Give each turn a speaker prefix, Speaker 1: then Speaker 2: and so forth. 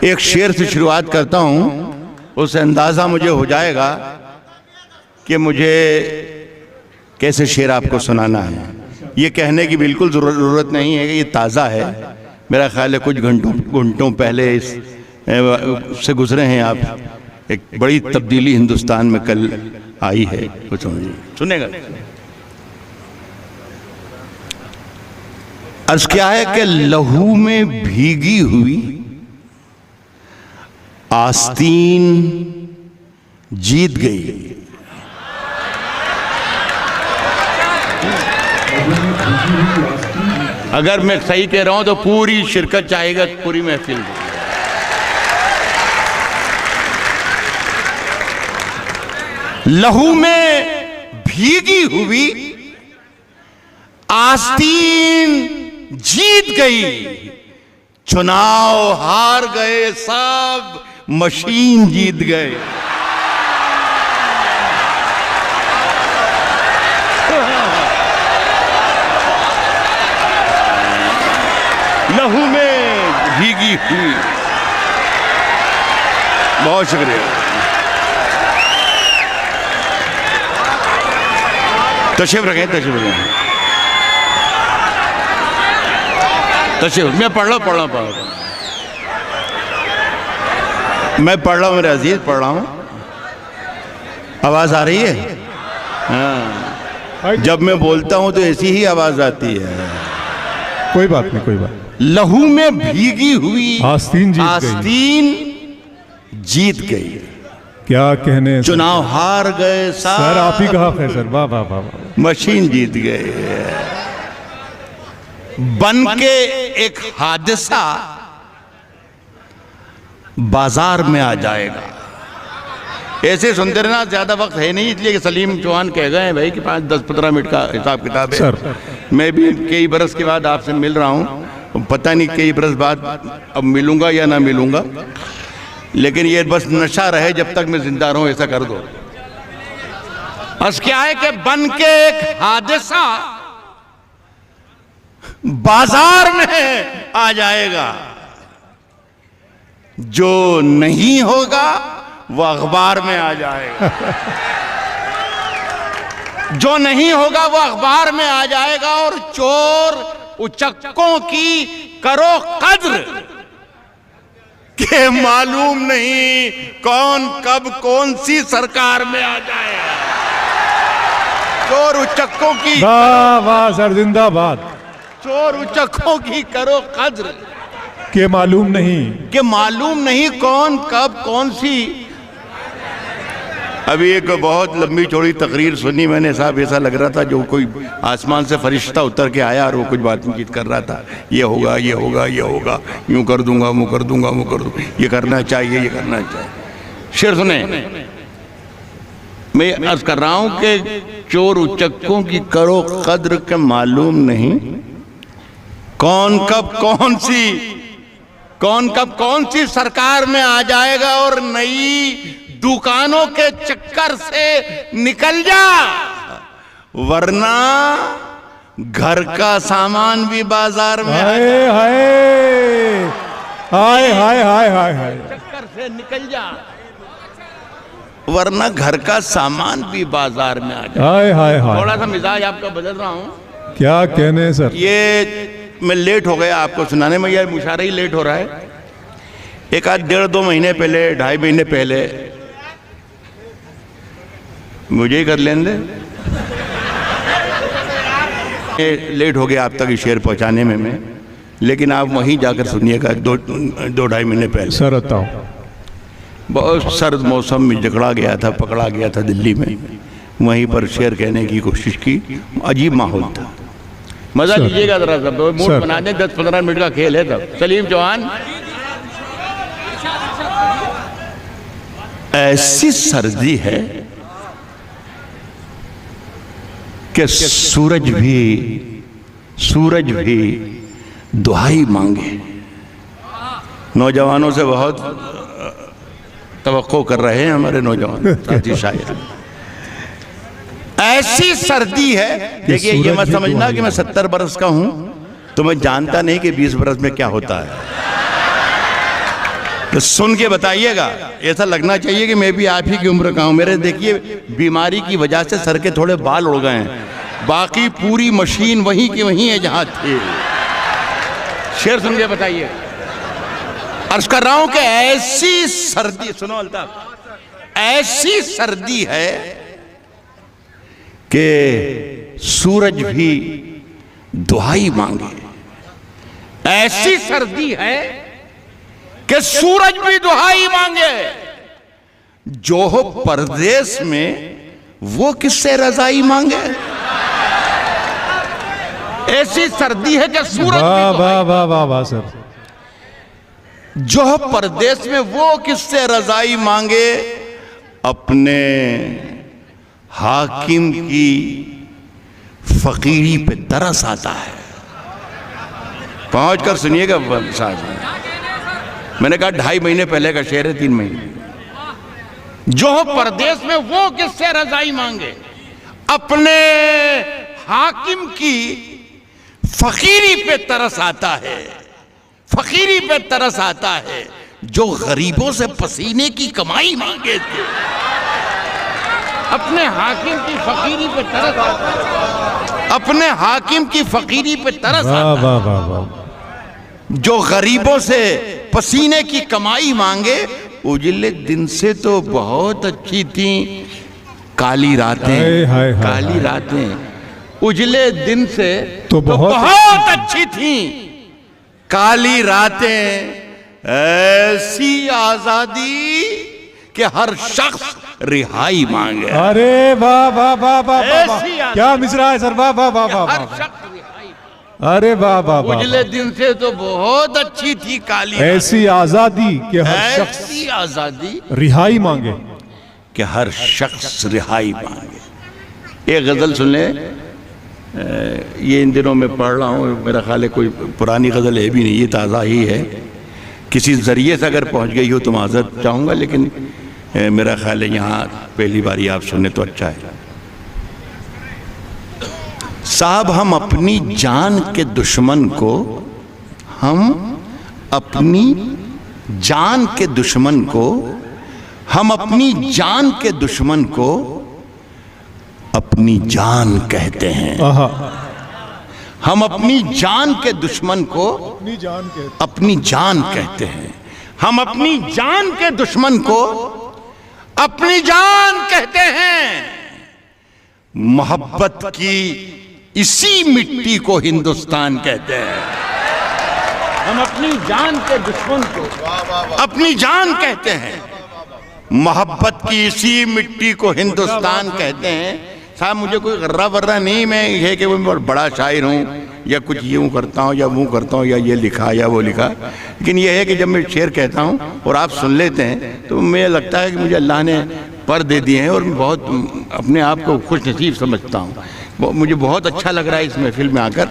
Speaker 1: एक शेर से शुरुआत करता हूं, उससे अंदाजा मुझे हो जाएगा कि मुझे कैसे शेर आपको सुनाना है। ये कहने की बिल्कुल ज़रूरत नहीं है कि ये ताज़ा है, मेरा ख्याल है कुछ घंटों पहले इस से गुजरे हैं आप। एक बड़ी तब्दीली हिंदुस्तान में कल आई है, कुछ सुनेगा। अर्ज क्या है कि लहू में भीगी हुई आस्तीन जीत गई। अगर मैं सही कह रहा हूं तो पूरी शिरकत चाहेगा, पूरी महफिल। लहू में भीगी हुई आस्तीन जीत गई, चुनाव हार गए सब, मशीन जीत गए। लहू में भीगी हुई। बहुत शुक्रिया। तशरीफ रखें, तशरीफ रखें, तशरीफ। मैं पढ़ रहा हूँ मैं पढ़ रहा हूँ मेरे अजीज, पढ़ रहा हूँ। आवाज़ आ रही है? हाँ, जब मैं बोलता हूँ तो ऐसी ही आवाज़ आती है।
Speaker 2: कोई बात नहीं, कोई बात।
Speaker 1: लहू में भीगी हुई
Speaker 2: आस्तीन
Speaker 1: जीत गई।
Speaker 2: क्या कहने,
Speaker 1: चुनाव हार गए
Speaker 2: सर। आप ही कहा है सर। वाह वाह वाह वाह।
Speaker 1: मशीन जीत गए। बन के एक हादसा बाजार में आ जाएगा। ऐसे सुनते रहना, ज्यादा वक्त है नहीं, इसलिए कि सलीम चौहान कह गए हैं भाई कि 5-10-15 मिनट का हिसाब किताब है।
Speaker 2: सर,
Speaker 1: मैं भी कई बरस के बाद आपसे मिल रहा हूँ, पता नहीं कई बरस बाद अब मिलूंगा या ना मिलूंगा, लेकिन ये बस नशा रहे जब तक मैं जिंदा रहूं, ऐसा कर दो। बस क्या है कि बन के एक हादसा बाजार में आ जाएगा, जो नहीं होगा वो अखबार में आ जाएगा। जो नहीं होगा वो अखबार में आ जाएगा। और चोर उचक्कों की करो कद्र के मालूम नहीं कौन कब कौन सी सरकार में आ जाएगा। चोर उचक्कों की,
Speaker 2: वाह वाह सर, जिंदाबाद।
Speaker 1: चोर उचक्कों की करो कद्र
Speaker 2: के मालूम नहीं
Speaker 1: कौन कब कौन सी। अभी एक बहुत लंबी चौड़ी तकरीर सुनी मैंने साहब, ऐसा लग रहा था जो कोई आसमान से फरिश्ता उतर के आया और वो कुछ बातचीत कर रहा था। ये होगा, ये होगा, ये होगा, यूं कर दूंगा, मुँह कर दूंगा, मुँह कर दूंगा, ये करना चाहिए, ये करना चाहिए। शेर सुने, मैं अर्ज कर रहा हूं कि चोर उचक्कों की करो कद्र के मालूम नहीं कौन कब कौन सी सरकार में आ जाएगा। और नई दुकानों के चक्कर से निकल जा, वरना घर का सामान भी बाजार में
Speaker 2: हाय हाय हाय हाय हाय हाय हाय।
Speaker 1: चक्कर से निकल जा, वरना घर का सामान भी बाजार में आ जाए।
Speaker 2: हाय हाय हाय।
Speaker 1: थोड़ा सा मिजाज आपका बदल रहा हूँ।
Speaker 2: क्या कहने सर।
Speaker 1: ये मैं लेट हो गया आपको सुनाने में, यार मुशारा ही लेट हो रहा है। एक आध 1.5-2 महीने पहले, 2.5 महीने पहले, मुझे ही कर लेने दे, लेट हो गया आप तक शेर पहुंचाने में मैं, लेकिन आप वहीं जाकर सुनिएगा। 2-2.5 महीने पहले
Speaker 2: सर बताओ।
Speaker 1: बहुत सर्द मौसम में पकड़ा गया था दिल्ली में। वहीं पर शेर कहने की कोशिश की, अजीब माहौल था। मजा लीजिएगा जरा सा, मूड बना दें। 10-15 मिनट का खेल है तब। सलीम चौहान, ऐसी सर्दी है कि सूरज भी दुहाई मांगे। नौजवानों से बहुत तवक्को कर रहे हैं हमारे नौजवान साथी शायर। ऐसी सर्दी है, देखिए ये मत समझना कि मैं 70 बरस का हूं तो मैं जानता नहीं कि 20 बरस में क्या होता है। तो सुन के बताइएगा। ऐसा लगना चाहिए कि मैं भी आप ही की उम्र का हूं। मेरे देखिए बीमारी की वजह से सर के थोड़े बाल उड़ गए हैं, बाकी पूरी मशीन वहीं की वहीं है जहां थे। शेर सुन के बताइए। अर्ज कर रहा हूं कि ऐसी सर्दी, सुनो अल्ताफ, ऐसी सर्दी है कि सूरज भी दुहाई मांगे। ऐसी सर्दी है कि सूरज भी दुहाई मांगे। जो हो परदेश में वो किससे रजाई मांगे। ऐसी सर्दी है कि सूरज
Speaker 2: वाह
Speaker 1: भी
Speaker 2: वाह वाह वाह वाह सर।
Speaker 1: जो हो परदेश में वो किससे रजाई मांगे। अपने हाकिम की फकीरी पे तरस आता है। पहुंच कर सुनिएगा साहब, मैंने कहा 2.5 महीने पहले का शेर है, 3 महीने। जो हो परदेश में वो किससे रजाई मांगे। अपने हाकिम की फकीरी पे तरस आता है। फकीरी पे तरस आता है। जो गरीबों से पसीने की कमाई मांगे थे। अपने हाकिम की फकीरी पे तरस आता है। अपने हाकिम की फकीरी पे तरस
Speaker 2: वाह
Speaker 1: आता
Speaker 2: वाह वाह वाह।
Speaker 1: है। जो गरीबों से पसीने की कमाई मांगे। उजले दिन से तो बहुत अच्छी थी काली रातें।
Speaker 2: हाय, हाय, हाय,
Speaker 1: काली
Speaker 2: हाय।
Speaker 1: रातें उजले दिन से
Speaker 2: तो
Speaker 1: बहुत अच्छी थी काली रातें। ऐसी आजादी कि हर शख्स रिहाई मांगे।
Speaker 2: अरे वाह वाह वाह वाह वाह वाह।
Speaker 1: ऐसी
Speaker 2: क्या मिसरा है सर। वाह वाह वाह वाह
Speaker 1: हर
Speaker 2: वाह।
Speaker 1: शख्स रिहाई।
Speaker 2: अरे वाह वाह वाह।
Speaker 1: उजले दिन से तो बहुत अच्छी थी काली
Speaker 2: ऐसी आजादी कि हर शख्स
Speaker 1: ऐसी आजादी
Speaker 2: रिहाई मांगे।
Speaker 1: कि हर शख्स रिहाई मांगे। एक गजल सुन ले, ये इन दिनों में पढ़ रहा हूँ। मेरा ख्याल है कोई पुरानी गजल है भी नहीं, ये ताज़ा ही है। किसी जरिए से अगर पहुँच गई हो तो माजरत चाहूँगा, लेकिन मेरा ख्याल है यहाँ पहली बारी आप सुने तो अच्छा है। साहब हम अपनी जान के दुश्मन को, हम अपनी जान के दुश्मन को, हम अपनी जान के दुश्मन को अपनी जान कहते हैं।
Speaker 2: आहा।
Speaker 1: हम अपनी जान के दुश्मन को
Speaker 2: अपनी जान के
Speaker 1: अपनी जान कहते हैं। हम अपनी जान के दुश्मन को अपनी जान कहते हैं। मोहब्बत की इसी मिट्टी को हिंदुस्तान कहते हैं। हम अपनी जान के दुश्मन को अपनी जान कहते हैं। मोहब्बत की इसी मिट्टी को हिंदुस्तान कहते हैं। साहब मुझे कोई गर्रा वर्रा नहीं, मैं ये कि मैं बड़ा शायर हूँ या कुछ यूँ करता हूँ या वो करता हूँ या ये लिखा या वो लिखा, लेकिन यह है कि जब मैं शेर कहता हूँ और आप सुन लेते हैं तो मुझे लगता है कि मुझे अल्लाह ने पर दे दिए हैं और मैं बहुत अपने आप को खुश नसीब समझता हूँ। मुझे बहुत अच्छा लग रहा है इस महफिल में आकर।